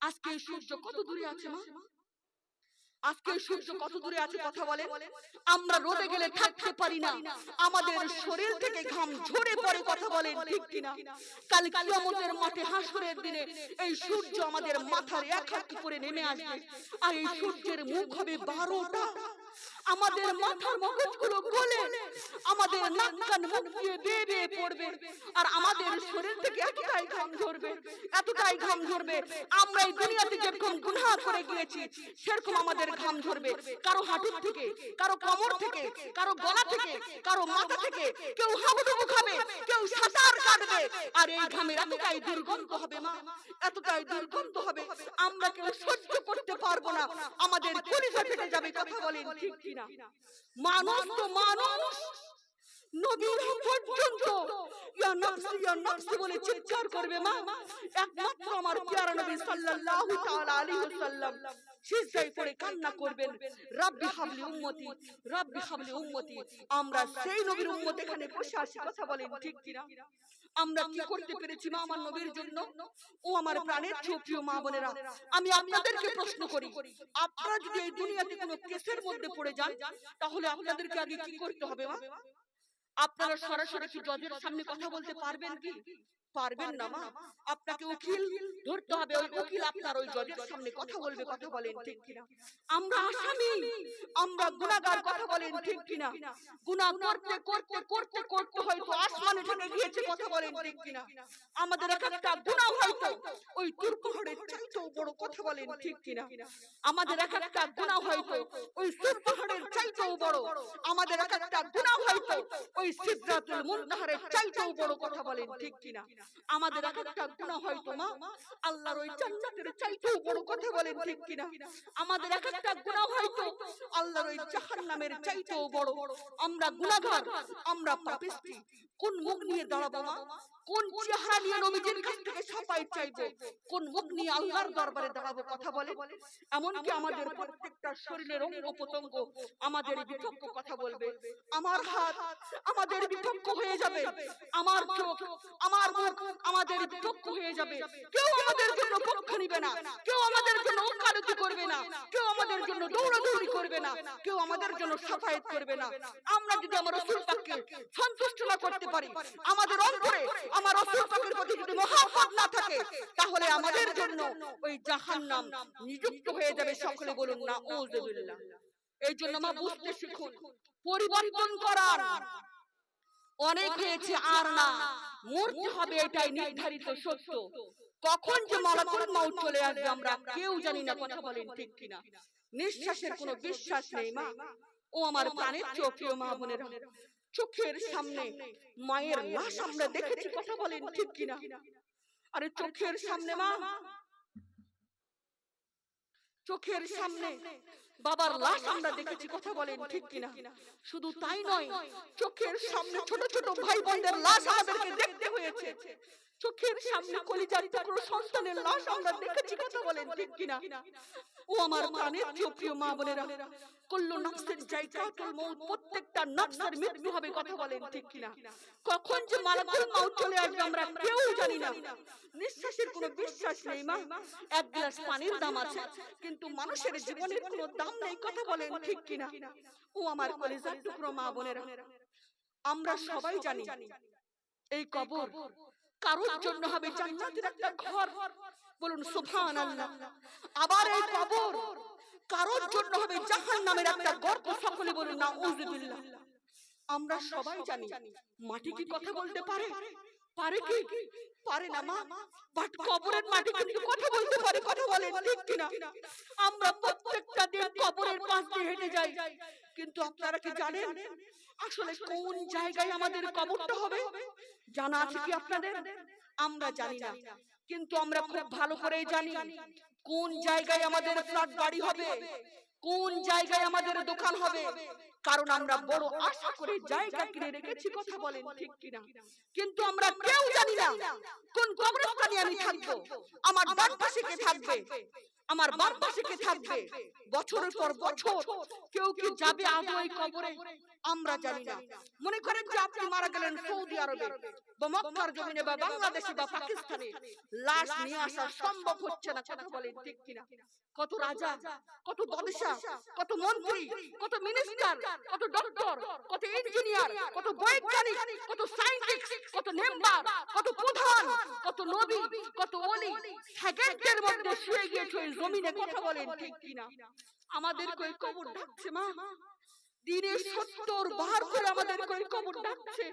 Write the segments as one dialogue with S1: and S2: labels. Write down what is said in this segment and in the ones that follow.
S1: আজকে সূর্য কত দূরে আছে মা? আজকে সূর্য কত দূরে আছে কথা বলেন। আমরা রোদে গেলে থাকতে পারি না, আমাদের শরীর থেকে ঘাম ঝরে পড়ে কথা বলেন, ঠিক কিনা? কাল কিয়ামতের মাঠে হাসরের দিনে এই সূর্য আমাদের মাথার এক হাত করে নেমে আসবে, আর এই সূর্যের মুখ হবে 12টা। আমাদের মাথার মগজগুলো গলে আমাদের নাক কান মুখ দিয়ে বেয়ে বেয়ে পড়বে, আর আমাদের শরীর থেকে এতটাই ঘাম ঝরবে, এতটাই ঘাম ঝরবে। আমরা এই দুনিয়াতে যেরকম গুনাহ করে গিয়েছি সেরকম আমাদের ঘাম ঝরবে। কারো হাঁটুর থেকে, কারো কোমর থেকে, কারো গলা থেকে, কারো মাথা থেকে, কেউ হাবুডুবু খাবে, কেউ সাঁতার কাটবে, আর এই ঘামের এতটাই দুর্গন্ধ হবে মা, এতটাই দুর্গন্ধ হবে, আমরা কেউ সহ্য করতে পারবো না, আমাদের কলিজা ফেটে যাবে কথা বলেন, ঠিক কিনা? মানুষ তো মানুষ, নবীরা পর্যন্ত ইয়া নফসি বলে চিৎকার করবে মা। একমাত্র আমার প্যারা নবী সাল্লাল্লাহু তাআলা আলাইহি ওয়াসাল্লাম সিজদায় পড়ে কান্না করবেন, রাব্বি হাবলি উম্মতি, রাব্বি হাবলি উম্মতি। আমরা সেই নবীর উম্মত এখানে বসে আছি কথা বলেন, ঠিক কিনা? আমরা কি করতে পেরেছি মা আমার নবীর জন্য? ও আমার প্রাণের প্রিয় মা বোনেরা, আমি আপনাদেরকে প্রশ্ন করি, আপনারা যদি এই দুনিয়াতে কোনো কেসের মধ্যে পড়ে যান তাহলে আপনাদেরকে আগে কি করতে হবে মা? আপনারা সরাসরি কি জজের সামনে কথা বলতে পারবেন কি? পারবেন না মা। আপনাকে উকিল ধরতে হবে, ওই উকিল আপনার ওই জজের সামনে কথা বলবে কথা বলেন, ঠিক কিনা? আমরা আসামি, আমরা গুনাহগার কথা বলেন, ঠিক কিনা? গুনাহ করতে করতে করতে করতে হয়তো আসমানে ঠেকে গিয়েছে কথা বলেন, ঠিক কিনা? আমাদের একটা গুনাহ হয়তো ওই তুর পাহাড়ের চাইতেও বড় কথা বলেন, ঠিক কিনা? আমাদের একটা গুনাহ হয়তো ওই তুর পাহাড়ের চাইতেও বড়, আমাদের একটা গুনাহ হয়তো ওই সিদরাতুল মুনতাহার চাইতেও বড় কথা বলেন, ঠিক কিনা? আমাদের একটা গুনাহ হয়তো মা আল্লাহর ওই জান্নাতের চাইতেও বড় কথা বলেন, ঠিক কিনা? আমাদের একটা গুনাহ হয়তো আল্লাহর ওই জাহান্নামের চাইতেও বড়। আমরা গুনাহগার, আমরা পাপিষ্টি। কোন মুখ নিয়ে দাঁড়াবো মা? কোন চেহারা নিয়ে নবীজির কাছ থেকে সাফাই চাইবো? কোন মুখ নিয়ে আল্লাহর দরবারে দাঁড়াবো কথা বলে? এমনকি আমাদের প্রত্যেকটা শরীরের অঙ্গ প্রত্যঙ্গ আমাদের বিপক্ষ কথা বলবে। আমার হাত আমাদের বিপক্ষ হয়ে যাবে, আমার চোখ, আমার মুখ আমাদের বিপক্ষ হয়ে যাবে। কেউ আমাদের জন্য পক্ষ নিবে না, কেউ আমাদের জন্য ওকালতি করবে না, কেউ আমাদের জন্য দৌড়াদৌড়ি করবে না, কেউ আমাদের জন্য সাফায়াত করবে না। আমরা যদি আমার রাসূল পাককে সন্তুষ্ট না করতে পারি, আমাদের অন্তরে আমার রাসূল পাকের প্রতি যদি মহব্বত না থাকে, তাহলে আমাদের জন্য ওই জাহান্নাম নিযুক্ত হয়ে যাবে। সকলে বলুন না নাউযুবিল্লাহ। এই জন্য মা বুঝতে শিখুন, পরিবর্তন করার অনেক হয়েছে আর না, মরতে হবে এটাই নির্ধারিত সত্য। কখন যে মালাকুল মাউত চলে আসবে আমরা কেউ জানি না কথা বলেন, ঠিক কিনা? নিঃশ্বাসের কোনো বিশ্বাস নেই মা। ও আমার প্রাণের প্রিয় মা বোনেরা, চোখের সামনে মায়ের লাশ আমরা দেখেছি কথা বলেন, ঠিক কিনা? আরে চোখের সামনে মা, চোখের সামনে বাবার লাশ আমরা দেখেছি কথা বলেন, ঠিক কিনা? শুধু তাই নয়, চোখের সামনে ছোট ছোট ভাই বোনদের লাশ আমাদেরকে দেখতে হয়েছে। চোখের সামনে কলিজার টুকরো সন্তানের লাশ আমরা দেখেছি কথা বলেন, ঠিক কিনা? ও আমার প্রাণের প্রিয় মা বোনেরা, কুল্লু নাফসিন যায়কাতুল মাউত, প্রত্যেকটা নফসের মৃত্যু হবে কথা বলেন, ঠিক কিনা? কখন যে মালাকুল মাউত চলে আসবে আমরা কেউ জানি না। নিঃশ্বাসের কোনো বিশ্বাস নেই মা। এক গ্লাস পানির দাম আছে, কিন্তু মানুষের জীবনের কোনো দাম নেই কথা বলেন, ঠিক কিনা? ও আমার কলিজার টুকরো মা বোনেরা, আমরা সবাই জানি এই কবর কারোর জন্য হবে জান্নাতের একটা ঘর, বলুন সুবহানাল্লাহ। আবার এই কবর কারোর জন্য হবে জাহান্নামের একটা গর্ত, সকলে বলুন নাউযুবিল্লাহ। আমরা সবাই জানি মাটি কি কথা বলতে পারে? পারে কি? পারে না মা। বাট কবরের মাটি কিন্তু কথা বলতে পারে কথা বলেন, ঠিক কিনা? আমরা প্রত্যেকটা দিন কবরের পাশ দিয়ে হেঁটে যাই, কিন্তু আপনারা কি জানেন আসলে কোন জায়গায় আমাদের কবরটা হবে? জানা আছে কি আপনাদের? আমরা জানি না, কিন্তু আমরা খুব ভালো করেই জানি কোন জায়গায় আমাদের ফ্ল্যাট বাড়ি হবে, কোন জায়গায় আমাদের দোকান হবে, কারণ আমরা বড় আশা করে জায়গা কিনে রেখেছি, কথা বলেন ঠিক কিনা? কিন্তু আমরা কেউ জানি না কোন কবরস্থানে আমি থাকবো, আমার ডান পাশে কে থাকবে, আমার বাম পাশে কে থাকবে। বছরের পর বছর কেউ কি যাবে আদৌ এই কবরে আমরা জানি না। মনে করেন যে আপনি মারা গেলেন সৌদি আরবে বা মক্কার জমিনে বা বাংলাদেশে বা পাকিস্তানে, লাশ নিয়ে আসা সম্ভব হচ্ছে না, কথা বলেন ঠিক কিনা? কত রাজা, কত বাদশা, কত মন্ত্রী, কত মিনিস্টার, কত ডক্টর, কত ইঞ্জিনিয়ার, কত বৈজ্ঞানিক, কত সায়েন্টিস্ট, কত মেম্বার, কত প্রধান, কত নবী, কত ওলি সেকেন্ডের মধ্যে শুয়ে গিয়েছে ওই জমিনে, কথা বলেন ঠিক কিনা? আমাদের কই কবর ডাকছে মা, দিনে 70 বার করে আমাদের কই কবর ডাকছে।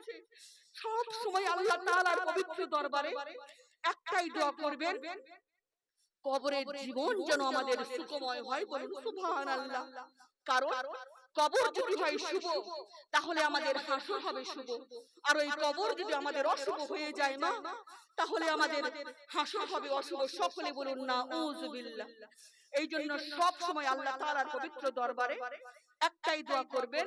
S1: সব সময় আল্লাহ তাআলার পবিত্র দরবারে একটাই দোয়া করবেন, কবরের জীবন যেন আমাদের সুখময় হয়, বলুন সুবহানাল্লাহ। কারণ কবর যদি হয় শুভ, তাহলে আমাদের হাসর হবে শুভ, আর ওই কবর যদি আমাদের অশুভ হয়ে যায় মা, তাহলে আমাদের হাসর হবে অশুভ। সকলে বলুন নাউযুবিল্লাহ। এই জন্য সব সময় আল্লাহ তাআলার পবিত্র দরবারে একটাই দোয়া করবেন,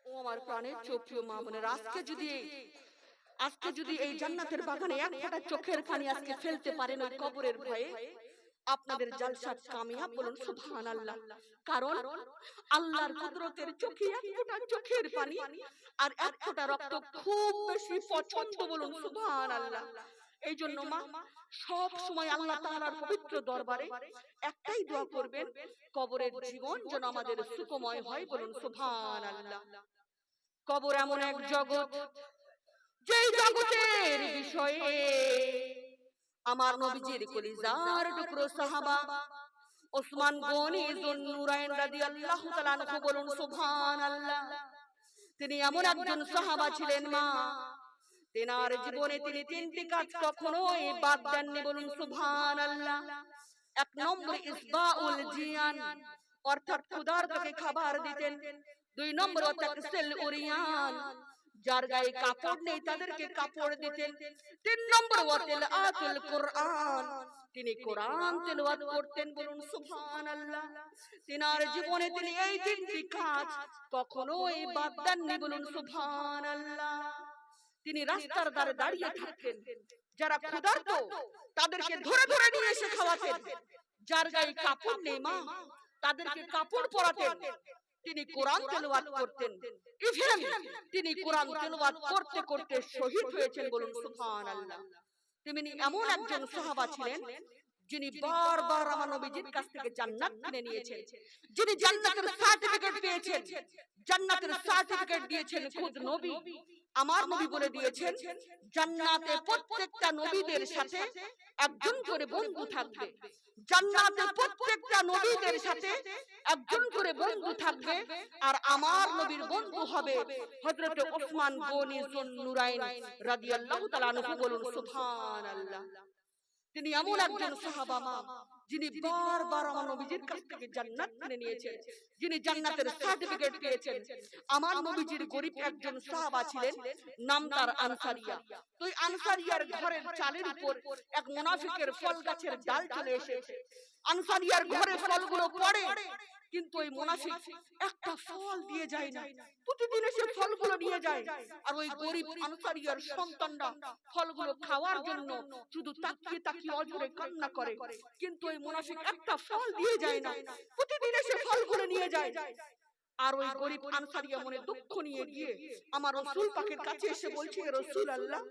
S1: ও আমার প্রাণের চোখের মা বোনেরা, আজকে যদি এই জান্নাতের বাগানে এক ফোঁটা চোখের পানি আজকে ফেলতে পারেন ওই কবরের ভয়ে, আপনাদের জালসা কামিয়াব, বলুন সুবহানাল্লাহ। কারণ আল্লাহর কুদরতের চোখে এক ফোঁটা চোখের পানি আর এক ফোঁটা রক্ত খুব বেশি পছন্দ, বলুন সুবহানাল্লাহ। এই জন্য মা সব সময় আল্লাহ তাআলার পবিত্র দরবারে একটাই দোয়া করবেন, কবরের জীবন যেন আমাদের সুখময় হয়, বলুন সুবহানাল্লাহ। কবর এমন এক জগৎ, যেই জগতের বিষয়ে আমার নবীজির কলিজার টুকরো সাহাবা ওসমান গনি যুন্নুরাইন রাদিয়াল্লাহু তাআলা আনহু, বলুন সুবহানাল্লাহ। তিনি এমন একজন সাহাবা ছিলেন মা, তেনার জীবনে তিনি তিনটি কাজ কখনোই বাদ দেননি, বলুন সুবহানাল্লাহ। এক নম্বর ইসবাউল জিয়ান, অর্থাৎ ক্ষুধার্তকে খাবার দিতেন। দুই নম্বর তাকসিল উরিয়ান, যার গায়ে কাপড় নেই তাদেরকে কাপড় দিতেন। তিন নম্বর তিলাওয়াতুল কুরআন, তিনি কোরআন তেলাওয়াত করতেন, বলুন সুবহানাল্লাহ। তিনার জীবনে তিনি এই তিনটি কাজ কখনোই বাদ দেননি, বলুন সুবহানাল্লাহ। তিনি রাস্তার ধারে দাঁড়িয়ে থাকতেন, যারা ক্ষুধার্ত তাদেরকে ধরে ধরে নিয়ে এসে খাওয়াতেন। যার গায়ে কাপড় নেই মা, তাদেরকে কাপড় পরাতেন। তিনি কোরআন তেলাওয়াত করতেন। ইভেন তিনি কোরআন তেলাওয়াত করতে করতে শহীদ হয়েছেন, বলুন সুবহানাল্লাহ। তিনি এমন একজন সাহাবা ছিলেন যিনি বারবার আমার নবীজির কাছ থেকে জান্নাত কিনে নিয়েছেন, যিনি জান্নাতের সার্টিফিকেট পেয়েছেন। জান্নাতের সার্টিফিকেট দিয়েছেন খুদ নবী। আমার নবী বলে দিয়েছেন, জান্নাতে প্রত্যেকটা নবীদের সাথে একজন করে বন্ধু থাকবে। জান্নাতে প্রত্যেকটা নবীদের সাথে একজন করে বন্ধু থাকবে, আর আমার নবীর বন্ধু হবে হযরত ওসমান গনি যুন্নুরাইন রাদিয়াল্লাহু তাআলা আনহু, বলুন সুবহানাল্লাহ। তিনি এমন একজন সাহাবা মা, যিনি বারবার আমার নবীজির কাছ থেকে জান্নাত কিনে নিয়েছেন, যিনি জান্নাতের সার্টিফিকেট পেয়েছেন। আমার নবীজির গরীব একজন সাহাবা ছিলেন, নাম তার আনসারিয়া। তো এই আনসারিয়ার ঘরের চালের উপর এক মুনাফিকের ফল গাছের ডাল চলে এসেছে। আনসারিয়ার ঘরে ফলগুলো পড়ে, কিন্তু ওই মুনাফিক একটা ফল দিয়ে যায় না। প্রতিদিন এসে ফলগুলো নিয়ে যায়, আর ওই গরীব আনসারিয়ার সন্তানরা ফলগুলো খাওয়ার জন্য শুধু তাকিয়ে তাকিয়ে অজরে কান্না করে, কিন্তু ওই মুনাফিক একটা ফল দিয়ে যায় না। প্রতিদিন এসে ফলগুলো নিয়ে যায়। আর ওই গরিব আনসারিয়া মনে দুঃখ নিয়ে গিয়ে আমার রাসূল পাকের কাছে এসে বলছে, রাসূলুল্লাহ,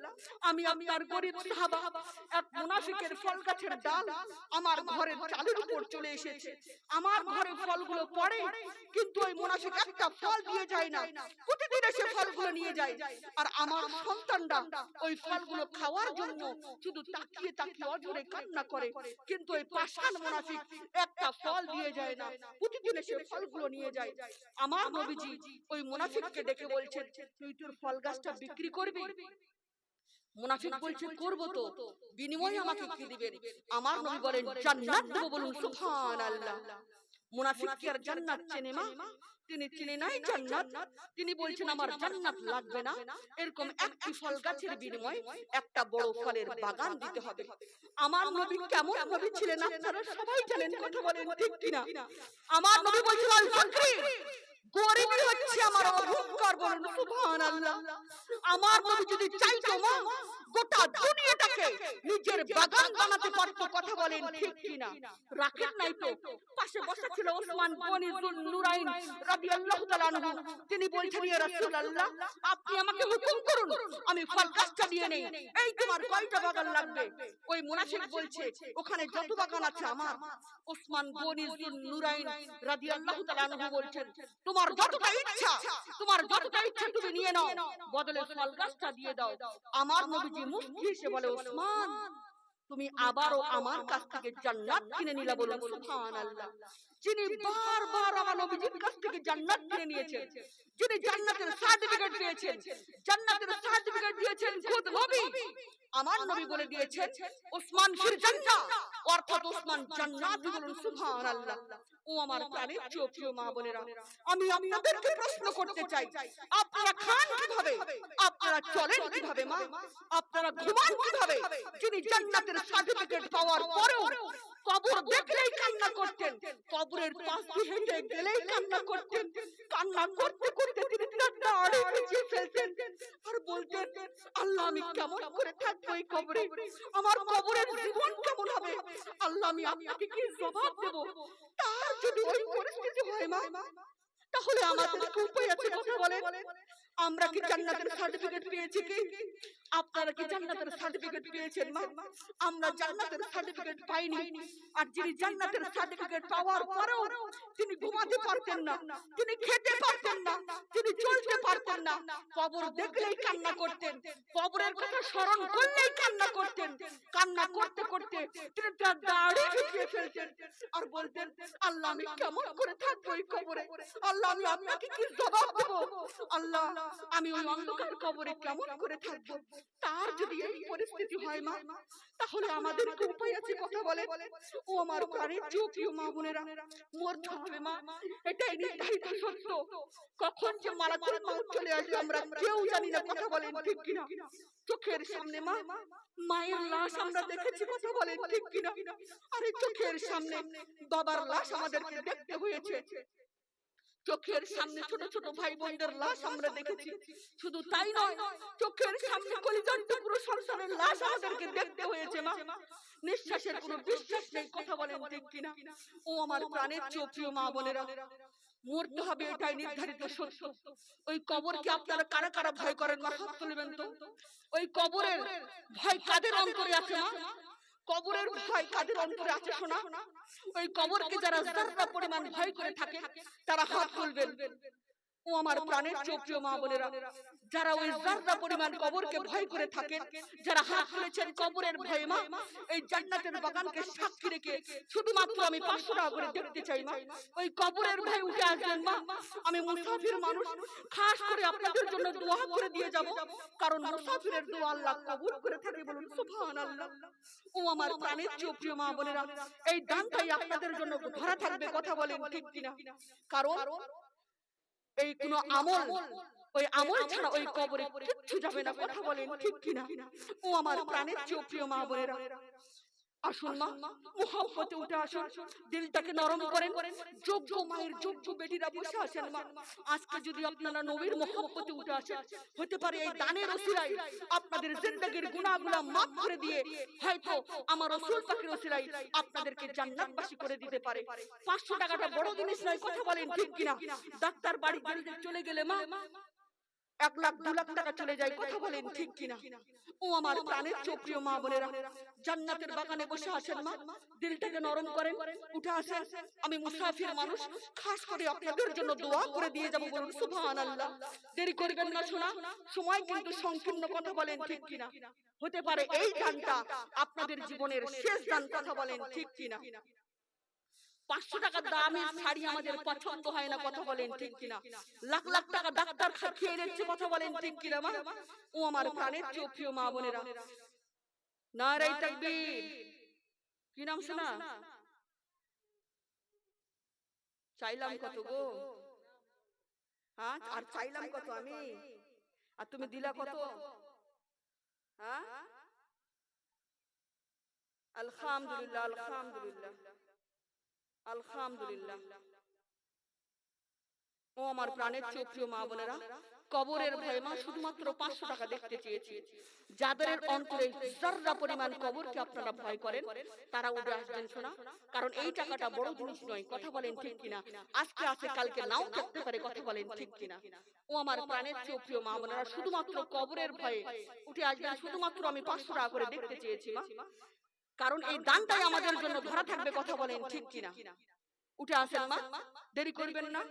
S1: আমি আপনার গরিব সাহাবা, এক মুনাফিকের ফল গাছের ডাল আমার ঘরের চালের উপর চলে এসেছে। আমার ঘরে ফলগুলো পড়ে, কিন্তু ওই মুনাফিক একটা ফল দিয়ে যায় না, প্রতিদিন এসে ফলগুলো নিয়ে যায়। আর আমার সন্তানরা ওই ফলগুলো খাওয়ার জন্য শুধু তাকিয়ে তাকিয়ে অঝরে কান্না করে, কিন্তু ওই পাষাণ মুনাফিক একটা ফল দিয়ে যায় না, প্রতিদিন এসে ফলগুলো নিয়ে যায়। আমার নবীজি ওই মুনাফিককে ডেকে বলছেন, তুই তোর ফল গাছটা বিক্রি করবি? মুনাফিক বলছে, করব তো, বিনিময়ে আমাকে কি দিবেন? আমার নবী বলেন, জান্নাত দেব। বলুন সুবহানাল্লাহ। মুনাফিক কি আর জান্নাত চেনে মা? তিনি চিনে নাই জান্নাত। তিনি বলছেন, আমার জান্নাত লাগবে না, এরকম একটি ফল গাছের বিনিময়ে একটা বড় ফলের বাগান দিতে হবে। আমার নবী কেমন নবী ছিলেন আপনারা সবাই জানেন, কথা বলেন ঠিক কিনা? আমার নবী বলছেন, আল ফাকরি, গরিবই হচ্ছে আমার অহংকার। বলুন সুবহানাল্লাহ। আমার নবী যদি চাইতো মা, গোটা দুনিয়াটাকে নিজের বাগান বানাতে পারতো, কথা বলেন ঠিক কিনা? রাখেন নাই তো, পাশে বসা ছিল ওসমান গনি যুন নুরাইন রাদিয়াল্লাহু তাআলা আনহু। তিনি বলছেন, ইয়া রাসূলুল্লাহ, আপনি আমাকে হুকুম করুন, আমি ফল গাছটা নিয়ে নেই। এই তোমার কয়টা বাগান লাগবে? ওই মুনাফিক বলছে, ওখানে যত বাগান আছে আমার। ওসমান গনি যুন নুরাইন রাদিয়াল্লাহু তাআলা আনহু বলছেন, তোমার যতটা ইচ্ছা, তোমার যতটা ইচ্ছা তুমি নিয়ে নাও, বদলে ফল গাছটা দিয়ে দাও। আমার নবীজি মুস্কি হেসে বলে, ওসমান, তুমি আবারও আমার কাছ থেকে জান্নাত কিনে নিলা। বলুন সুবহানাল্লাহ। যিনি বারবার আমার নবীজির কাছ থেকে জান্নাত কিনে নিয়েছেন, যিনি জান্নাতের সার্টিফিকেট পেয়েছেন, জান্নাতের সার্টিফিকেট দিয়েছেন খোদ নবী। আমার নবী বলে দিয়েছেন, ওসমান ফির জান্নাহ, অর্থাৎ ওসমান জান্নাতি। বলুন সুবহানাল্লাহ। ও আমার প্রাণের প্রিয় মা বোনেরা, আমি আপনাদেরকে প্রশ্ন করতে চাই, আপনারা খান কিভাবে? আপনারা চলেন কিভাবে মা? আপনারা ঘুমান কিভাবে? যিনি জান্নাতের সার্টিফিকেট পাওয়ার পরেও কবর দেখলেই কান্না করতেন, কবরের পাশ দিয়ে হেঁটে গেলেই কান্না করতেন, কান্না করতে করতে তিনি তার দাড়ি ভিজিয়ে ফেলতেন আর বলতেন, আল্লাহ, আমি কেমন করে থাকবো এই কবরে? আমার কবরের জীবন কেমন হবে? আল্লাহ, আমি আপনাকে কি জবাব দেব? তার যদি ওই পরিস্থিতি হয় মা, তাহলে আমাদের কি উপায় আছে? কথা বলেন। আমরা কি জান্নাতের সার্টিফিকেট পেয়েছি কি? আপনারা কি জান্নাতের সার্টিফিকেট পেয়েছেন মা? আমরা জান্নাতের সার্টিফিকেট পাইনি। আর যিনি জান্নাতের সার্টিফিকেট পাওয়ার পরেও তিনি ঘুমাতে পারতেন না, তিনি খেতে পারতেন না, তিনি চলতে পারতেন না, কবর দেখলেই কান্না করতেন, কবরের কথা স্মরণ করলেই কান্না করতেন, কান্না করতে করতে তিনি তার দাড়ি ভিজিয়ে ফেলতেন আর বলতেন, আল্লাহ, আমি কেমন করে থাকবো এই কবরে? আল্লাহ, আমি আপনাকে কি জবাব দেব? আল্লাহ, আমি ওই অন্ধকার কবরে কেমন করে থাকবো? তার যদি এই পরিস্থিতি হয় মা, তাহলে আমাদের কি উপায় আছে? কথা বলে। ও আমার প্রাণের প্রিয় মা বোনেরা, মরতে হবে মা, এটাই নির্ধারিত সত্য। কখন যে মালাকুল মউত চলে আসবে আমরা কেউ জানি না, কথা বলেন ঠিক কিনা? চোখের সামনে মা, মায়ের লাশ আমরা দেখেছি, কথা বলেন ঠিক কিনা? আরে চোখের সামনে বাবার লাশ আমাদেরকে দেখতে হয়েছে, চোখের সামনে ছোট ছোট ভাই বোনদের লাশ আমরা দেখেছি। শুধু তাই নয়, চোখের সামনে কলিজার টুকরো সন্তানের লাশ আমাদেরকে দেখতে হয়েছে মা। নিঃশ্বাসের কোনো বিশ্বাস নেই, কথা বলেন ঠিক কিনা? ও আমার প্রাণের প্রিয় মা বোনেরা, মরতে হবে এটাই নির্ধারিত সত্য। ওই কবরকে আপনারা কারা কারা ভয় করেন মা? হাত তুলবেন তো। ওই কবরের ভয় কাদের অন্তরে আছে মা? কবরের ভয় কাদের অন্তরে আছে শোনা? ওই কবরকে যারা যারা পরিমাণ ভয় করে থাকে তারা হাত তুলবেন। ও আমার প্রাণের প্রিয় মা বোনেরা, যারা ওই যারা পরিমাণ কবরকে ভয় করে থাকেন, যারা হাত তুলেছেন কবরের ভয়ে মা, এই জান্নাতের বাগানকে সাক্ষী রেখে শুধুমাত্র আমি 500 টাকা করে দেখতে চাই মা। ওই কবরের ভয় উঠে আসবেন মা। আমি মুসাফির মানুষ, খাস করে আপনাদের জন্য দোয়া করে দিয়ে যাব, কারণ মুসাফিরের দোয়া আল্লাহ কবুল করে থাকে। বলুন সুবহানাল্লাহ। ও আমার প্রাণের প্রিয় মা বোনেরা, এই দানটাই আপনাদের জন্য ধরা থাকবে, কথা বলেন ঠিক কিনা? কারণ এই কোন আমল, ওই আমল ছাড়া ওই কবরে কিচ্ছু যাবে না, কথা বলেন ঠিক কিনা? ও আমার প্রাণের প্রিয় মা বোনেরা, আসুন মা, মুহাব্বতে উঠে আসুন, দিলটাকে নরম করেন। যোগ্য মায়ের যোগ্য বেটিরা বসে আছেন মা। আজকে যদি আপনারা নবীর মুহাব্বতে উঠে আসেন, হতে পারে এই দানের ওসিলায় আপনাদের জিন্দেগীর গুনাহগুলো মাফ করে দিয়ে হয়তো আমার রাসূল পাকের ওসিলায় আপনাদেরকে জান্নাতবাসী করে দিতে পারে। 500 টাকাটা বড় জিনিস নয়, কথা বলেন ঠিক কিনা? ডাক্তার বাড়ি চলে গেলে মা 1 লাখ 2 লাখ টাকা চলে যায়, কথা বলেন ঠিক কিনা? ও আমার প্রাণের প্রিয় মা বোনেরা, জান্নাতের বাগানে বসে আছেন মা, দিলটাকে নরম করেন, উঠে আসেন। আমি মুসাফির মানুষ, খাস করে আপনাদের জন্য দোয়া করে দিয়ে যাব, বলুন সুবহানাল্লাহ। দেরি করবেন না শোনা, সময় কিন্তু সংকীর্ণ, কথা বলেন ঠিক কিনা? হতে পারে এই গানটা আপনাদের জীবনের শেষ গান, কথা বলেন ঠিক কিনা? 500 টাকা দামের শাড়ি আমাদের পছন্দ হয় না, কথা বলেন ঠিক কিনা? লাখ লাখ টাকা ডাক্তার খেয়ে নিচ্ছে, কথা বলেন ঠিক কিনা মা? ও আমার প্রাণের প্রিয় মা বোনেরা, নারে তাকবীর। কি নাম শোনা? চাইলাম কত গো, হ্যাঁ? আর চাইলাম কত আমি, আর তুমি দিলা কত? হ্যাঁ, আলহামদুলিল্লাহ, আলহামদুলিল্লাহ, আলহামদুলিল্লাহ। ও আমার প্রাণের প্রিয় মা বোনেরা, কবরের ভয়ে মা শুধুমাত্র 500 টাকা দেখতে চেয়েছি। যাদের অন্তরে যাররা পরিমাণ কবরকে আপনারা ভয় করেন, তারা উঠে আসবেন শোনা, কারণ এই টাকাটা বড় জিনিস নয়, কথা বলেন ঠিক কিনা? আজকে আছে, কালকে নাও থাকতে পারে, কথা বলেন ঠিক কিনা? ও আমার প্রাণের প্রিয় মা বোনেরা, শুধুমাত্র কবরের ভয়ে উঠে আসবেন। শুধুমাত্র আমি 500 টাকা করে দেখতে চেয়েছি মা, কারণ এই দানটাই আমাদের জন্য ধরা থাকবে, কথা বলেন ঠিক কিনা? উঠে আসেন মা, দেরি করবেন না,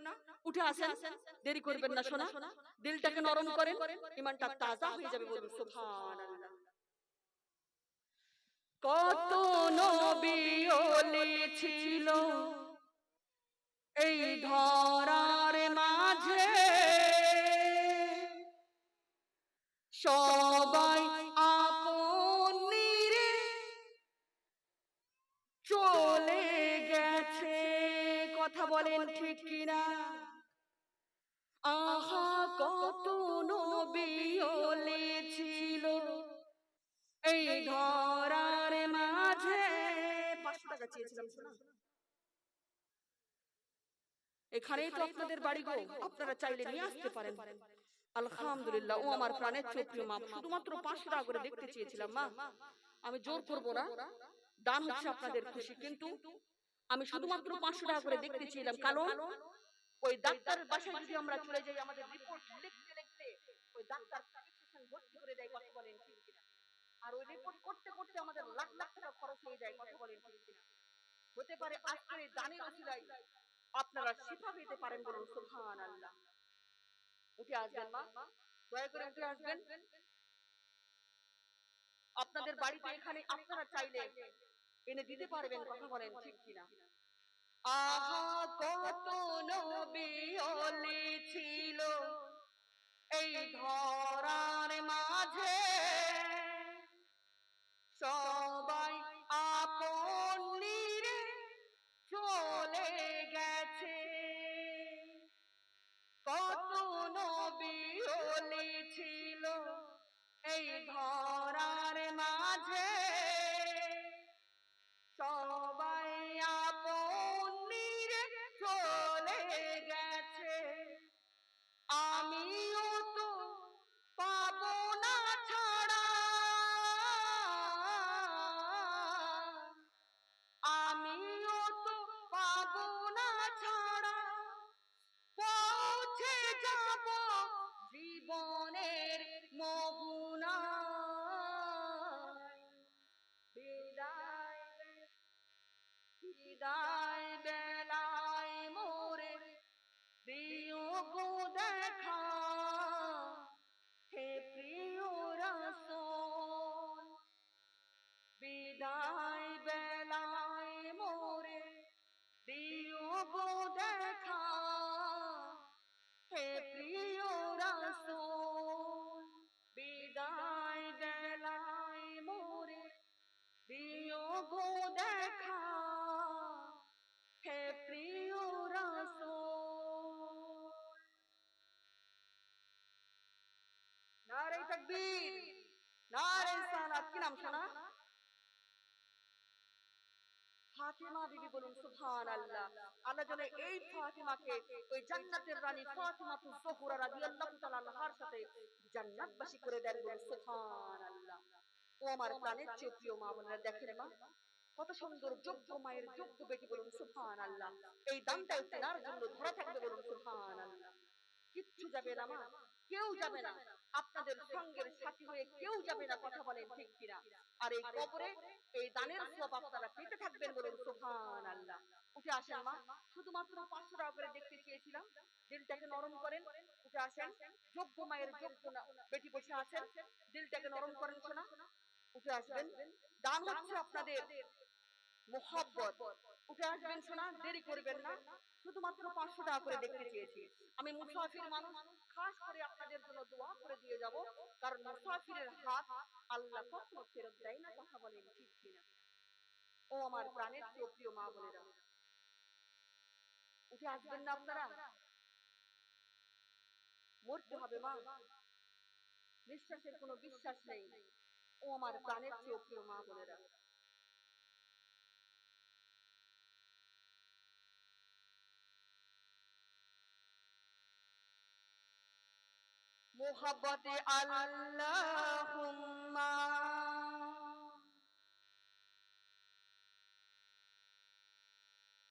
S1: উঠে আসেন, দেরি করবেন না শোনা, দিলটাকে নরম করেন, ইমানটা তাজা হয়ে যাবে, বলুন সুবহানাল্লাহ। কত নবী ওলি ছিল এই ধরার মাঝে, সবাই আপন নিরে চলে গেছে, কথা বলেন ঠিক কিনা? আহা কত নবী ওলি ছিল এই ধরার মাঝে। 500 টাকা চেয়েছিলাম শোনা। এখানেই তো আপনাদের বাড়ি গো, আপনারা চাইলে নিয়ে আসতে পারেন। আলহামদুলিল্লাহ। ও আমার প্রাণের প্রিয় মা, শুধুমাত্র 500 টাকা করে দেখতে চেয়েছিলাম মা, আমি জোর করবো না, দান হচ্ছে আপনাদের খুশি, কিন্তু আমি শুধুমাত্র 500 টাকা করে দেখতে চেয়েছিলাম, কারণ ওই ডাক্তারের বাসায় যদি আমরা চলে যাই, আমাদের রিপোর্ট লিখতে লিখতে ওই ডাক্তার প্রেসক্রিপশন ভর্তি করে দেয়, কথা বলেন ঠিক কিনা? আর ওই রিপোর্ট করতে করতে আমাদের লাখ লাখ টাকা খরচ হয়ে যায়, কথা বলেন ঠিক কিনা? হতে পারে আজকের এই দানের ওসিলায় আপনারা শিফা পেতে পারেন, বলুন সুবহানাল্লাহ। উঠে আসবেন মা, দয়া করে উঠে আসবেন। আপনাদের বাড়িতে এখানে আপনারা চাইলে এনে দিতে পারবেন, কথা বলেন ঠিক কিনা? আহা কত নবী ওলি ছিল এই ধরার মাঝে, সবাই আপন নিরে চলে গেছে। কত নবী ওলি ছিল এই ধরার মাঝে, সবাই আপন নিরে চলে গেছে। আমিও তো পাবো না ছাড়া, আমিও তো পাবো না ছাড়া, পৌঁছে যাব জীবনের মোহনায়। বিদায় বিদায় বেলায় মোরে দিও গো দেখা, হে প্রিয় রাসূল। বিদায় বেলায় মোরে দিও গো দেখা, হে প্রিয় রাসূল। বিদায় বেলায় মোরে দিও গো দেখা, হে প্রিয় রাসূল। নারে তাকবীর, নারে সালাত। কি নাম শোনা? ফাতিমা বিবি, বলুন সুবহানাল্লাহ। আল্লাহ যেন এই ফাতিমাকে ওই জান্নাতের রানী ফাতিমাতুজ জোহরা রাদিয়াল্লাহু তাআলা আনহার সাথে জান্নাতবাসী করে দেন, বলুন সুবহানাল্লাহ। ও আমার প্রাণের চেয়ে প্রিয় মা বোনেরা, দেখেন মা কত সুন্দর যোগ্য মায়ের যোগ্য বেটি, বলুন সুবহানাল্লাহ। এই দামটাও তেনার জন্য ধরা থাকবে, বলুন সুবহানাল্লাহ। কিচ্ছু যাবে না মা, কেউ যাবে না, আপনাদের সঙ্গের সাথী হয়ে কেউ যাবে না, কথা বলেন ঠিক কিনা? আর এই কবরে এই দানের সওয়াব আপনারা পেতে থাকবেন, বলুন সুবহানাল্লাহ। উঠে আসেন মা, শুধুমাত্র 500 টাকা করে দেখতে চেয়েছিলাম, দিলটাকে নরম করেন। উঠে আসেন, যোগ্য মায়ের যোগ্য বেটি বসে আছেন, দিলটাকে নরম করেন শোনা। উঠে আসবেন, দান হচ্ছে আপনাদের মোহাব্বত। উঠে আসবেন শোনা, দেরি করবেন না। শুধুমাত্র 500 টাকা করে দেখতে চেয়েছি। আমি মুসাফির মানুষ, খাস করে আপনাদের জন্য দোয়া করে দিয়ে যাব, কারণ মুসাফিরের হাত আল্লাহ কখনো ফেরত দেয় না, কথা বলেন ঠিক কিনা? ও আমার প্রাণের প্রিয় মা বোনেরা, উঠে আসবেন না আপনারা? মরতে হবে মা, নিঃশ্বাসের কোনো বিশ্বাস নেই। ও আমার প্রাণের প্রিয় মা বোনেরা, মোহাব্বতে আল্লাহুম্মা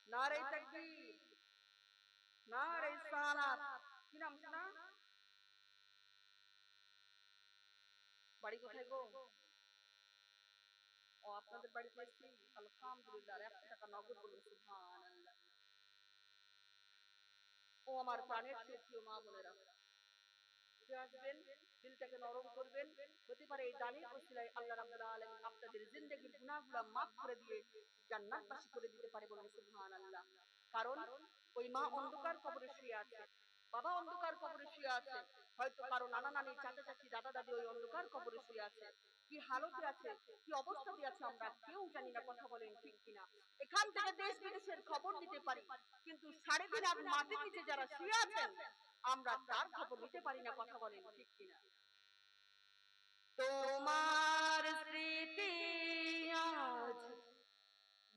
S1: নারে তাকবীর, নারে সালাত। কি নাম শোনা? বাড়ি কোথায় গো? ও আপনাদের বাড়িতে এসেছি, আলহামদুলিল্লাহ। 100 টাকা নগদ, বলুন সুবহানাল্লাহ। ও আমার প্রাণের প্রিয় মা বোনেরা, উঠে আসবেন, দিলটাকে নরম করবেন। হতে পারে এই দানের ওসিলায় আল্লাহ রাব্বুল আলামিন আপনাদের জিন্দেগীর গুনাহগুলো মাফ করে দিয়ে জান্নাতবাসী করে দিতে পারে, বলুন সুবহানাল্লাহ। কারণ ওই মা অন্ধকার কবরে শুয়ে আছে, বাবা অন্ধকার কবরে শুয়ে আছে, হয়তো কারো নানা নানি, চাচা চাচি, দাদা দাদি ওই অন্ধকার কবরে শুয়ে আছে। কি হালতে আছে, কি অবস্থাতে আছে আমরা কেউ জানি না, কথা বলেন ঠিক কিনা? এখান থেকে দেশ বিদেশের খবর নিতে পারি, কিন্তু 3.5 হাত মাটির নিচে যারা শুয়ে আছেন আমরা তার খবর নিতে পারি না, কথা বলেন ঠিক কিনা? তোমার স্মৃতি আজ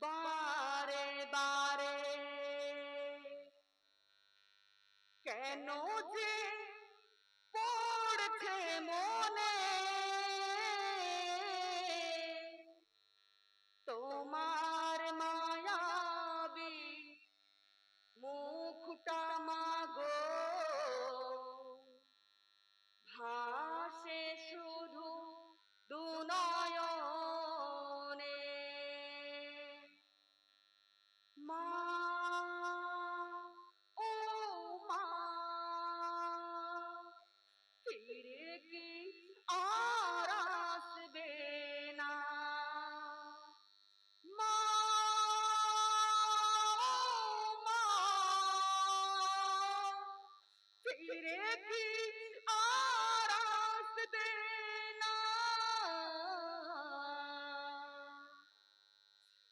S1: বারে বারে কেন যে পড়ছে মনে, তোমার মায়াবী মুখটা মাগো ভাসে শুধু দুনয়নে। মা, ও মা, ফিরে কি আর আসবে না? মা, ও মা, ফিরে কি আর আসবে না?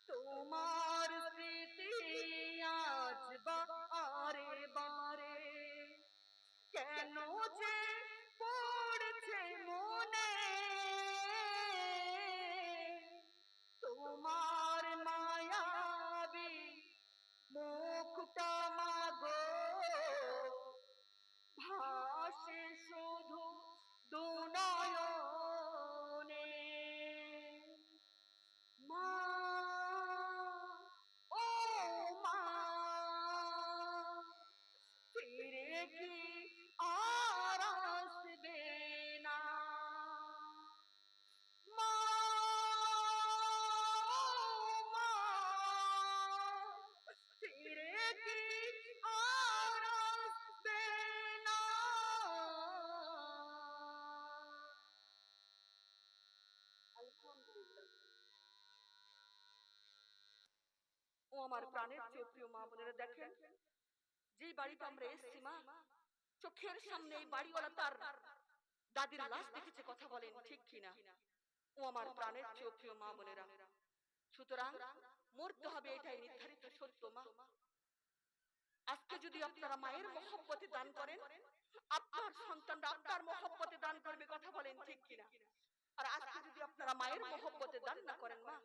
S1: তোমার স্মৃতি আজ বারে বারে কেন যে পড়ছে মনে, তোমার মায়াবী মুখটা মাগো ভাসে শুধু দুনয়নে। মা, ও মা, ফিরে কি আর আসবে না? মা, ও মা, ফিরে কি আর আসবে না? আলহামদুলিল্লাহ। ও আমার প্রাণের চেয়ে প্রিয় মা বোনেরা, দেখেন যে বাড়িতে আমরা এসেছি মা, চোখের সামনে এই বাড়িওয়ালা তার দাদির লাশ দেখেছে, কথা বলেন ঠিক কিনা? ও আমার প্রাণের চেয়ে প্রিয় মা বোনেরা, সুতরাং মরতে হবে এটাই নির্ধারিত সত্য মা। আজকে যদি আপনারা মায়ের মহব্বতে দান করেন, আপনার সন্তানরা আপনার মহব্বতে দান করবে, কথা বলেন ঠিক কিনা? আর আজকে যদি আপনারা মায়ের মহব্বতে দান না করেন মা,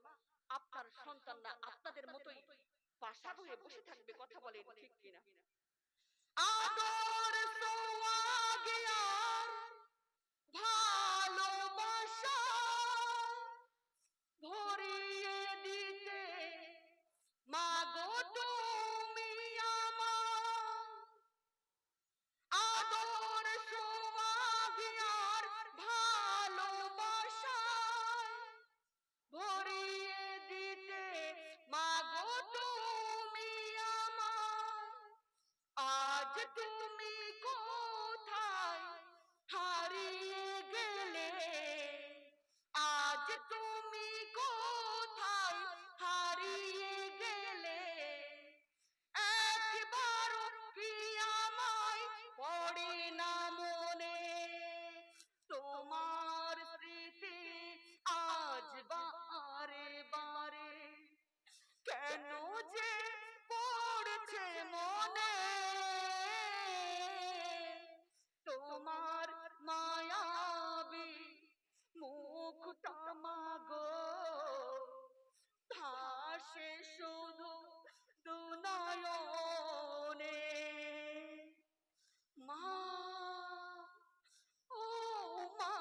S1: আপনার সন্তানরা আপনাদের মতোই পাষাণ হয়ে বসে থাকবে। কথা বলেন ঠিক কিনা? আদর সোয়াগে আর ভালোবাসা ভরিয়ে দিতে মাগো তুমি আমার। আদর সোয়াগে আর ভালোবাসা ভরিয়ে দিতে মাগো তুমি আমার। আজ তুমি কোথায় হারিয়ে গেলে, আজ তুমি কোথায় হারিয়ে গেলে, একবার কি আমায় পড়ে না মনে, তোমার স্মৃতি আজ বারে বারে কেন যে পড়ছে মনে, তোমার মায়াবী মুখটা মাগো ভাসে শুধু দুনয়নে। মা ও মা,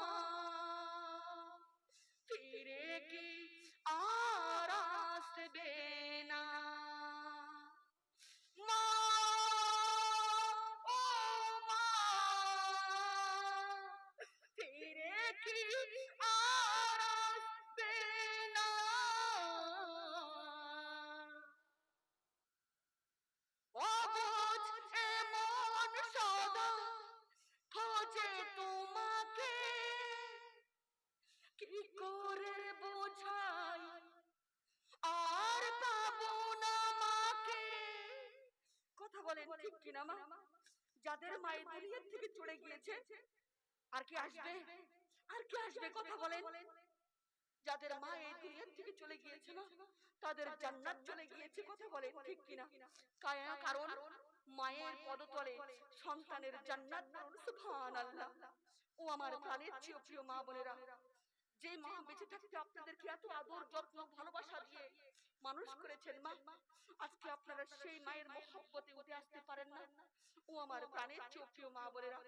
S1: ফিরে কি আর আসবে না? মা ও মা, ফিরে কি আর আসবে না? অবুঝ এমন সদা খোঁজে তোমাকে, কি করে বোঝাই আর পাবো না মাকে। কথা বলেন ঠিক কিনা মা? যাদের মায়ের দুনিয়ার থেকে চলে গিয়েছে আর কি আসবে? আর কি আসবে? কথা বলেন। যাদের মা এই দুনিয়ার থেকে চলে গিয়েছে না, তাদের জান্নাত চলে গিয়েছে। কথা বলেন ঠিক কিনা? কারণ মায়ের পদতলে সন্তানের জান্নাত। সুবহানাল্লাহ। ও আমার প্রাণের চেয়ে প্রিয় মা বোনেরা, যে মা বেঁচে থাকতে আপনাদেরকে এত আদর যত্ন ভালোবাসা দিয়ে মানুষ করেছেন মা, আজকে আপনারা সেই মায়ের মহব্বতে উঠে আসতে পারেন না। ও আমার প্রাণের চেয়ে প্রিয় মা বোনেরা,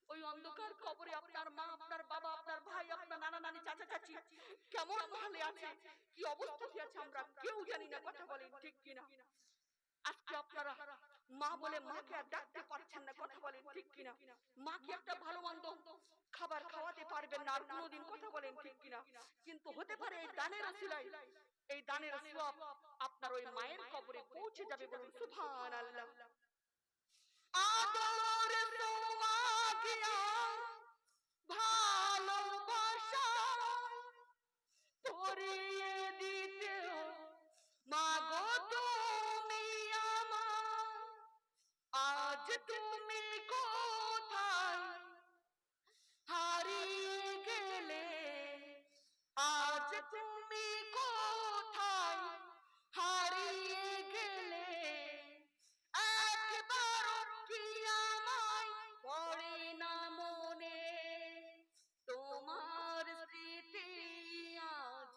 S1: ওই অন্ধকার কবরে আপনার মা, আপনার বাবা, আপনার ভাই, আপনার নানা নানি, চাচা চাচি কেমন ভালো আছে, কি অবস্থাতে আছে আমরা কেউ জানি না। কথা বলেন ঠিক কিনা? আজকে আপনারা মা বলে মাকে আর ডাকতে পারছেন না। কথা বলেন ঠিক কিনা? মাকে একটা ভালো মন্দ খাবার খাওয়াতে পারবেন না আর কোনোদিন। কথা বলেন ঠিক কিনা? কিন্তু হতে পারে এই দানের ওসিলায়, এই দানের সওয়াব আপনার ওই মায়ের কবরে পৌঁছে যাবে। বলুন সুবহানাল্লাহ। আদর সোয়াগে আর ভালোবাসা ভরিয়ে দিতেও মাগো তুমি আমার। আজ তুমি কোথায় হারিয়ে গেলে, আজ তুমি কোথায় হারিয়ে গেলে, একবার কি আমায় পড়ে না মনে, তোমার স্মৃতি আজ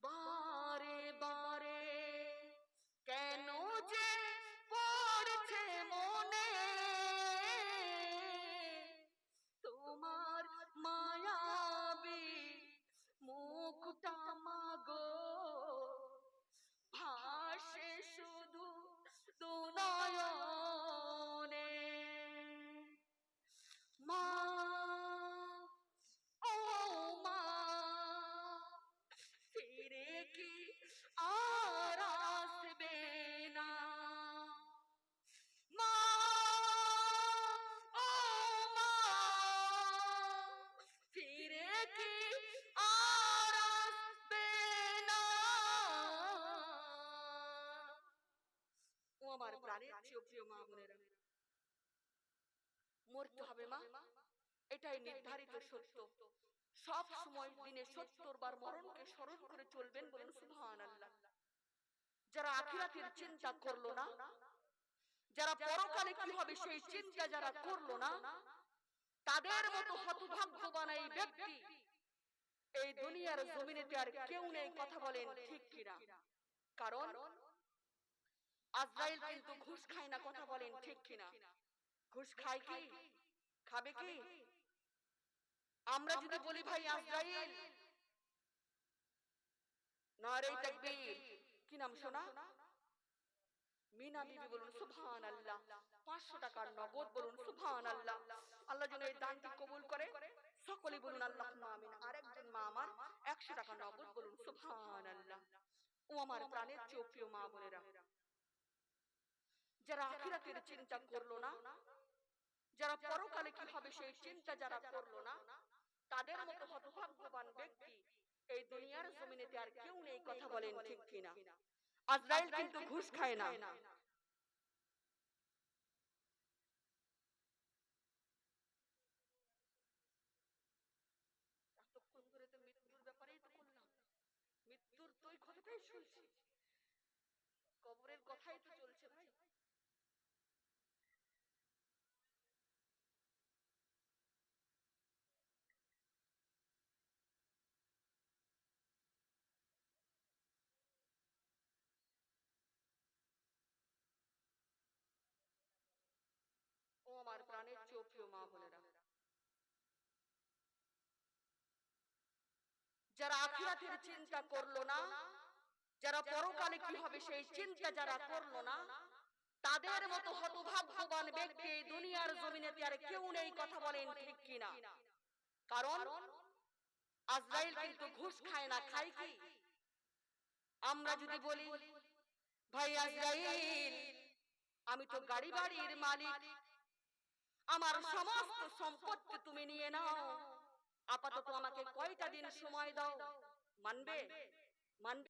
S1: বারে বারে কেন যে পড়ছে মনে, তোমার মায়াবী মুখটা মাগো ভাসে শুধু দুনয়নে। মা ও মা, ফিরে কি আর আসবে না? মা ও মা, ফিরে কি আর আসবে না? ও আমার প্রাণের চেয়ে প্রিয় মা বোনেরা, মরতে হবে মা, এটাই নির্ধারিত সত্য। সব সময় দিনে 70 বার মরণকে স্মরণ করে চলবেন। বলুন সুবহানাল্লাহ। যারা আখিরাতের চিন্তা করলো না, যারা পরকালে কি হবে সেই চিন্তা যারা করলো না, তাদের মতো হতভাগ্যবান এই ব্যক্তি এই দুনিয়ার জমিনেতে আর কেউ নেই, কথা বলেন ঠিক কিনা? কারণ আজরাইল কিন্তু ঘুষ খায় না, কথা বলেন ঠিক কিনা? ঘুষ খায় কি? খাবে কি? আমরা যদি বলি ভাই আজরাইল, নারে তাকবীর, কি নাম শোনা? মিনা বিবি বলুন সুবহানাল্লাহ। 500 টাকার নগদ বলুন সুবহানাল্লাহ। আল্লাহ যেন এই দানটি কবুল করে, সকলে বলুন আল্লাহুম্মা আমিন। আরেকজন মা আমার 100 টাকা নগদ বলুন সুবহানাল্লাহ। ও আমার প্রাণের চেয়ে প্রিয় মা বোনেরা, যারা আখিরাতের চিন্তা করলো না, যারা পরকালে কি হবে সেই চিন্তা যারা করলো না, তাদের মতো হতভাগ্যবান ব্যক্তি এই দুনিয়ার জমিনেতে আর কেউ নেই, কথা বলেন ঠিক কিনা? আজরাইল কিন্তু ঘুষ খায় না। এতক্ষণ ধরে তো মৃত্যুর ব্যাপারেই তো করলাম, মৃত্যুর তো ওই কথাটাই শুনছি, কবরের কথাই তো চলছে ভাই। ও আমার প্রাণের চেয়ে প্রিয় মা বোনেরা, যারা আখিরাতের চিন্তা করলো না, যারা পরকালে কি হবে সেই চিন্তা যারা করলো না, তাদের মতো হতভাগ্যবান ব্যক্তি এই দুনিয়ার জমিনেতে আর কেউ নেই, কথা বলেন ঠিক কিনা? কারণ আজরাইল কিন্তু ঘুষ খায় না, খায় কি? আমরা যদি বলি ভাই আজরাইল, আমি তো গাড়ি বাড়ির মালিক, আমার সমস্ত সম্পত্তি তুমি নিয়ে নাও, আপাতত আমাকে কয়টা দিন সময় দাও, মানবে? মানবে?